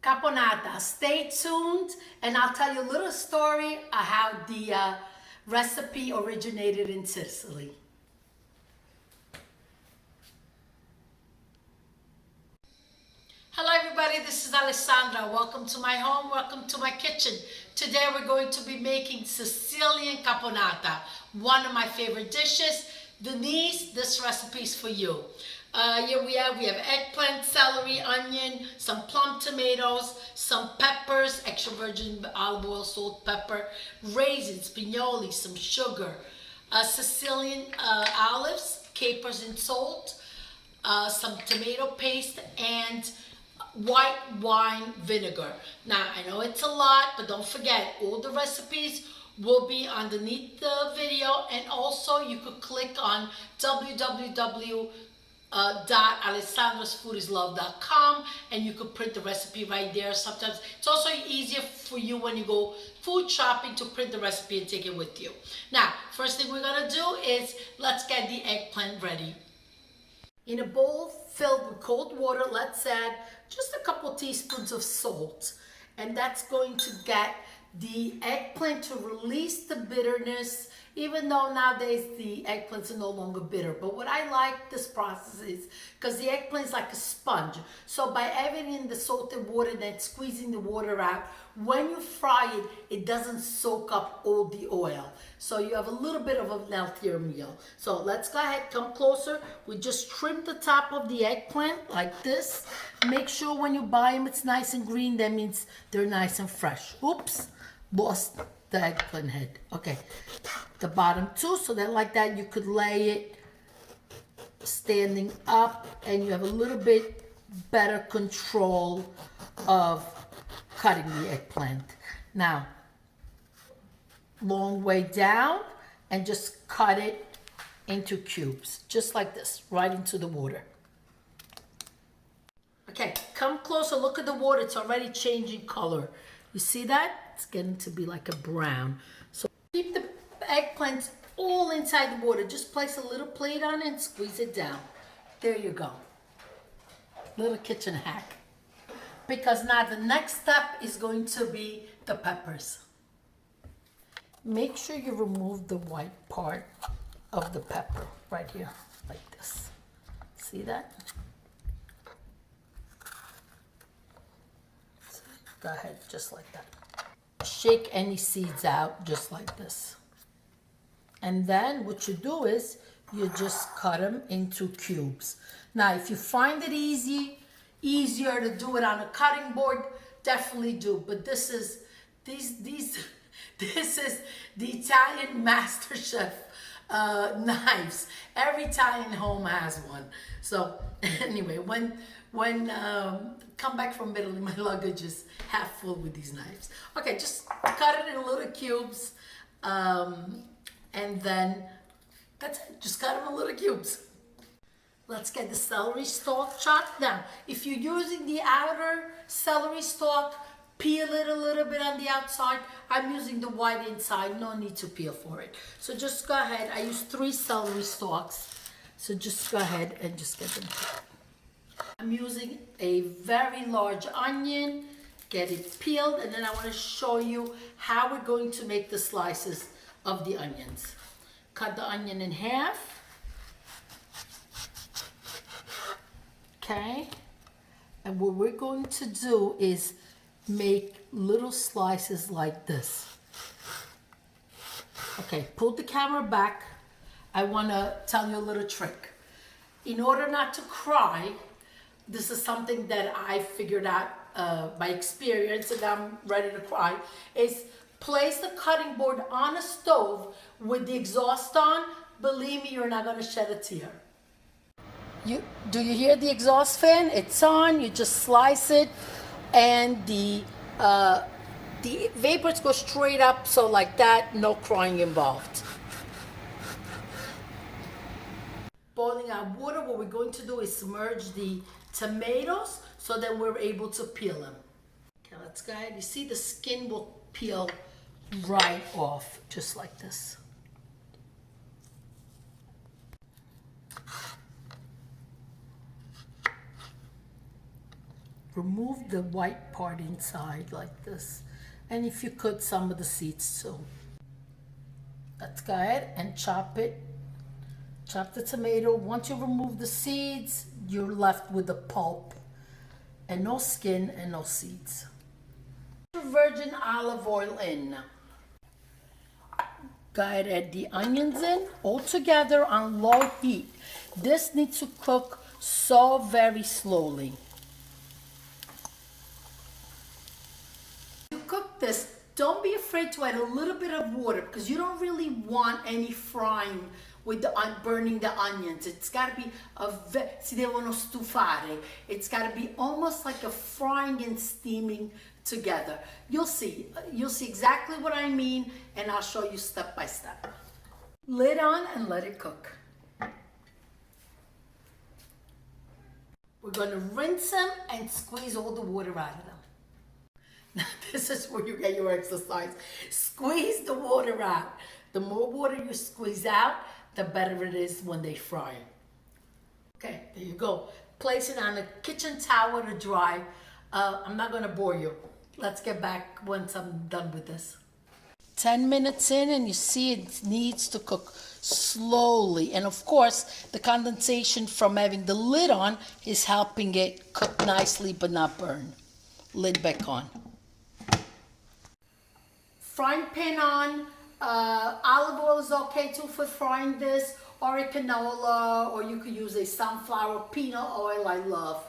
Caponata. Stay tuned and I'll tell you a little story of how the recipe originated in Sicily. Hello everybody, this is Alessandra. Welcome to my home, welcome to my kitchen. Today we're going to be making Sicilian Caponata, one of my favorite dishes. Denise, this recipe is for you. Here we have eggplant, celery, onion, some plum tomatoes, some peppers, extra virgin olive oil, salt, pepper, raisins, pinoli, some sugar, Sicilian olives, capers and salt, some tomato paste, and white wine vinegar. Now, I know it's a lot, but don't forget, all the recipes will be underneath the video, and also you could click on www.alessandrasfoodislove.com and you could print the recipe right there. Sometimes it's also easier for you when you go food shopping to print the recipe and take it with you. Now, first thing we're gonna do is let's get the eggplant ready. In a bowl filled with cold water, let's add just a couple teaspoons of salt, and that's going to get the eggplant to release the bitterness, even though nowadays the eggplants are no longer bitter. But what I like this process is because the eggplant is like a sponge. So by adding in the salted water and then squeezing the water out, when you fry it, it doesn't soak up all the oil. So you have a little bit of a healthier meal. So let's go ahead, come closer. We just trim the top of the eggplant like this. Make sure when you buy them, it's nice and green. That means they're nice and fresh. Oops, lost the eggplant head. Okay, the bottom too, so that like that you could lay it standing up and you have a little bit better control of cutting the eggplant. Now, long way down and just cut it into cubes, just like this, right into the water. Okay, come closer, look at the water, it's already changing color. You see that? It's getting to be like a brown. So keep the eggplants all inside the water. Just place a little plate on it and squeeze it down. There you go. Little kitchen hack. Because now the next step is going to be the peppers. Make sure you remove the white part of the pepper right here, like this. See that? Go ahead, just like that. Shake any seeds out just like this. And then what you do is you just cut them into cubes. Now, if you find it easier to do it on a cutting board, definitely do. But this is this is the Italian master chef knives. Every Italian home has one. So anyway, when come back from Italy, my luggage is half full with these knives. Okay, just cut it in little cubes, and then that's it. Just cut them in little cubes. Let's get the celery stalk chopped. Now, if you're using the outer celery stalk, peel it a little bit on the outside. I'm using the white inside, no need to peel for it. So just go ahead, I use 3 celery stalks. So just go ahead and just get them peeled. I'm using a very large onion, get it peeled, and then I want to show you how we're going to make the slices of the onions. Cut the onion in half. Okay, and what we're going to do is make little slices like this. Okay, pull the camera back. I want to tell you a little trick. In order not to cry, this is something that I figured out by experience, and I'm ready to cry, is place the cutting board on a stove with the exhaust on. Believe me, you're not going to shed a tear. Do you hear the exhaust fan? It's on. You just slice it, and the vapors go straight up, so like that, no crying involved. Boiling our water, what we're going to do is submerge the tomatoes so that we're able to peel them. Okay, let's go ahead. You see the skin will peel right off, just like this. remove the white part inside like this. And if you could, some of the seeds too. Let's go ahead and chop it. Chop the tomato. Once you remove the seeds, you're left with the pulp and no skin and no seeds. Virgin olive oil in. Go ahead, add the onions in, all together on low heat. This needs to cook so very slowly. To cook this, don't be afraid to add a little bit of water because you don't really want any frying with the burning the onions. It's got to be si devono stufare. It's got to be almost like a frying and steaming together. You'll see exactly what I mean, and I'll show you step by step. Lid on and let it cook. We're going to rinse them and squeeze all the water out of them. Now this is where you get your exercise. Squeeze the water out. The more water you squeeze out, the better it is when they fry. Okay, there you go. Place it on a kitchen towel to dry. I'm not going to bore you. Let's get back once I'm done with this. 10 minutes in and you see it needs to cook slowly. And of course, the condensation from having the lid on is helping it cook nicely but not burn. Lid back on. Frying pan on. Olive oil is okay too for frying this, or a canola, or you could use a sunflower peanut oil. I love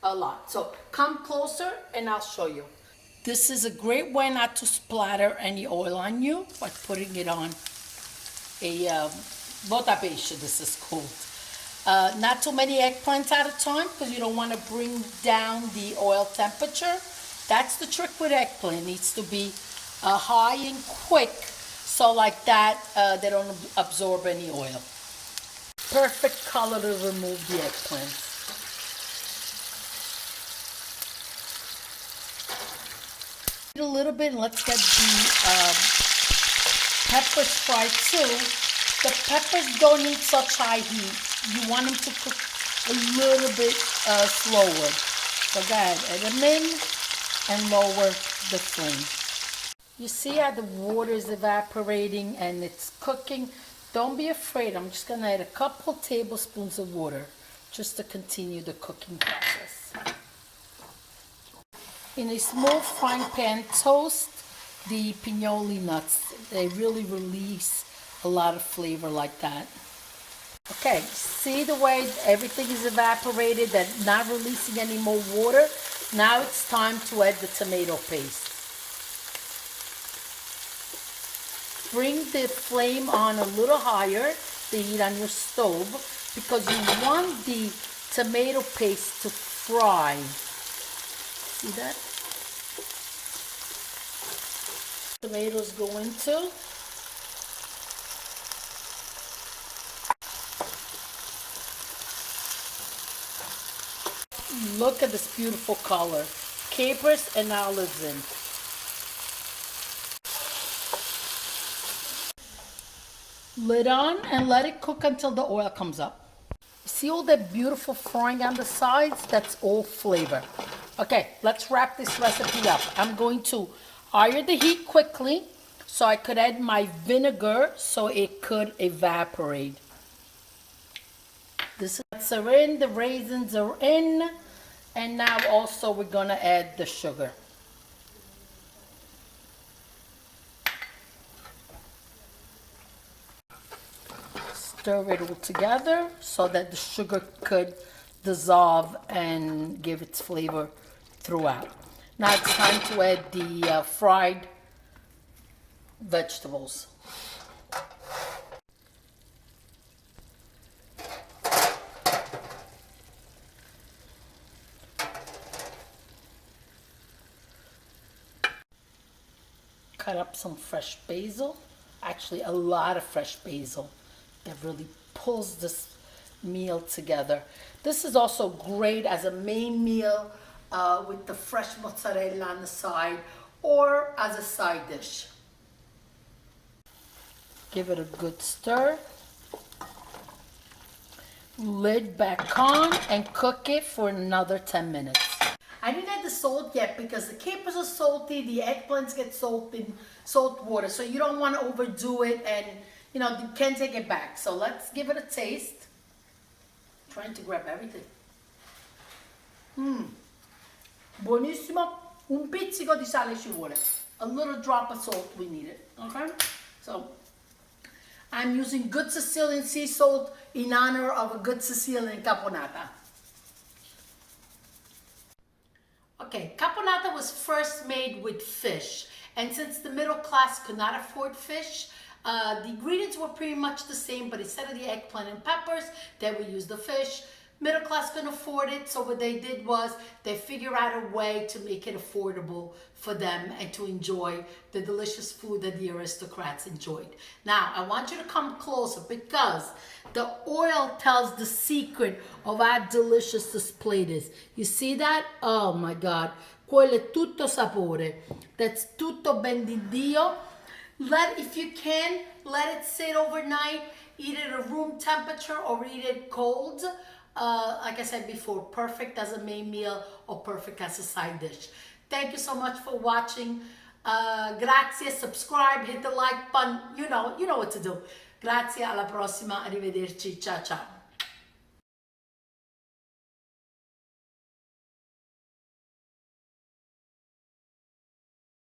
a lot. So come closer and I'll show you. This is a great way not to splatter any oil on you by putting it on a botapesce, this is called. Not too many eggplants at a time because you don't want to bring down the oil temperature. That's the trick with eggplant. It needs to be high and quick, so like that they don't absorb any oil. Perfect color to remove the eggplants. A little bit, and let's get the peppers fried too. The peppers don't need such high heat. You want them to cook a little bit slower. So go ahead, add them in and lower the flame. You see how the water is evaporating and it's cooking? Don't be afraid. I'm just going to add a couple tablespoons of water just to continue the cooking process. In a small frying pan, toast the pinoli nuts. They really release a lot of flavor like that. Okay, see the way everything is evaporated, that not releasing any more water? Now it's time to add the tomato paste. Bring the flame on a little higher, the heat on your stove, because you want the tomato paste to fry. See that? Tomatoes go into. Look at this beautiful color. Capers and olives in. Lid on and let it cook until the oil comes up. See all that beautiful frying on the sides? That's all flavor. Okay, let's wrap this recipe up. I'm going to higher the heat quickly so I could add my vinegar so it could evaporate. The nuts are in, the raisins are in, and now also we're gonna add the sugar. Stir it all together so that the sugar could dissolve and give its flavor throughout. Now it's time to add the fried vegetables. Cut up some fresh basil, actually a lot of fresh basil. That really pulls this meal together. This is also great as a main meal with the fresh mozzarella on the side or as a side dish. Give it a good stir. Lid back on and cook it for another 10 minutes. I I didn't add the salt yet because the capers are salty, the eggplants get salt in salt water, so you don't want to overdo it, and you know, you can take it back. So let's give it a taste. I'm trying to grab everything. Buonissimo. Un pizzico di sale ci vuole. A little drop of salt, we need it. Okay? So I'm using good Sicilian sea salt in honor of a good Sicilian caponata. Okay, caponata was first made with fish, and since the middle class could not afford fish, the ingredients were pretty much the same, but instead of the eggplant and peppers, they would use the fish. Middle class couldn't afford it, so what they did was they figured out a way to make it affordable for them and to enjoy the delicious food that the aristocrats enjoyed. Now, I want you to come closer because the oil tells the secret of how delicious this plate is. You see that? Oh my God. Quello è tutto sapore. That's tutto ben di Dio. If you can, let it sit overnight. Eat it at room temperature or eat it cold. Like I said before, perfect as a main meal or perfect as a side dish. Thank you so much for watching. Grazie, subscribe, hit the like button. You know what to do. Grazie, alla prossima, arrivederci, ciao ciao.